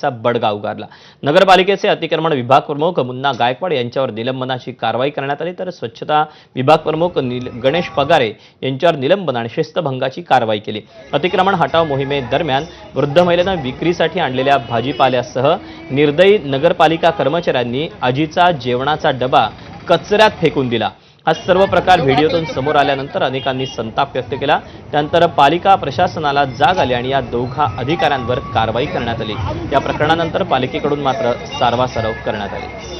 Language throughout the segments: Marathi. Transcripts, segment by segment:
चा बडगा उगारला। नगरपालिकेचे अतिक्रमण विभाग प्रमुख मुन्ना गायकवाड यांच्यावर निलंबनाची कारवाई करण्यात आली, तर स्वच्छता विभाग प्रमुख गणेश पगारे यांच्यावर निलंबन आणि शिस्तभंगाची कारवाई केली। अतिक्रमण हटाव मोहिमेदरम्यान वृद्ध महिलेनं विक्रीसाठी आणलेल्या भाजीपाल्यासह निर्दयी नगरपालिका कर्मचाऱ्यांनी आजीचा जेवणाचा डबा कचऱ्यात फेकून दिला। हा सर्व प्रकार व्हिडिओतून समोर आल्यानंतर अनेकांनी संताप व्यक्त केला। त्यानंतर पालिका प्रशासनाला जाग आली आणि या दोघा अधिकाऱ्यांवर कारवाई करण्यात आली। या प्रकरणानंतर पालिकेकडून मात्र सारवासारव करण्यात आली।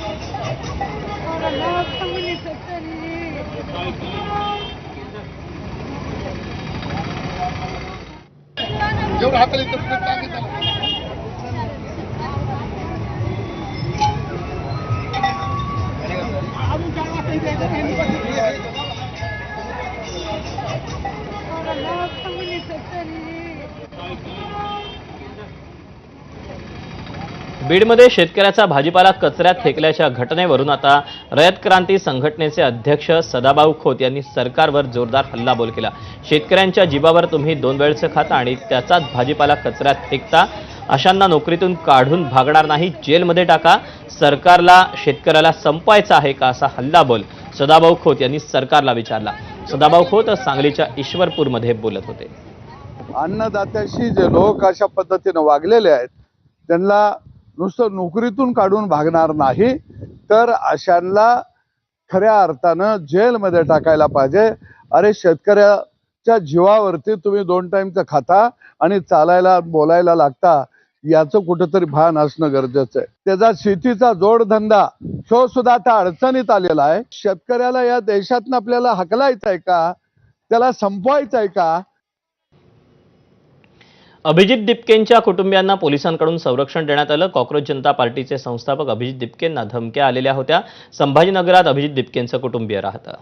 बीडमध्ये शेतकऱ्याचा भाजीपाला कचऱ्यात फेकल्याच्या घटनेवरून आता रयत क्रांती संघटनेचे अध्यक्ष सदाभाऊ खोत यांनी सरकारवर जोरदार हल्लाबोल केला। शेतकऱ्यांच्या जीवावर तुम्ही 2 वेळचं खाता आणि त्याचाच भाजीपाला कचऱ्यात फेकता, अशांना नोकरीतून काढून भागणार नाही, जेलमध्ये टाका। सरकारला शेतकऱ्याला संपवायचं आहे का, असा हल्लाबोल सदाभाऊ खोत यांनी सरकारला विचारला। सदाभाऊ खोत सांगलीच्या ईश्वरपूरमध्ये बोलत होते। अन्नदात्याशी जे लोक अशा पद्धतीने वागलेले आहेत त्यांना नुसतं नोकरीतून काढून भागणार नाही, तर अशांना खऱ्या अर्थानं जेलमध्ये टाकायला पाहिजे। अरे, शेतकऱ्याच्या जीवावरती तुम्ही 2 टाइमचं खाता आणि चालायला बोलायला लागता, याचं कुठेतरी भान असणं गरजेचं आहे। त्याचा शेतीचा जोडधंदा तो सुद्धा आता अडचणीत आलेला आहे। शेतकऱ्याला या देशातनं आपल्याला हकलायचं आहे का, त्याला संपवायचं आहे का? अभिजित दिपकेंच्या कुटुंबियांना पोलिसांकडून संरक्षण देण्यात आलं। कॉक्रोच जनता पार्टीचे संस्थापक अभिजित दिपकेंना धमक्या आलेल्या होत्या। संभाजीनगरात अभिजित दिपकेंचं कुटुंबीय राहतं।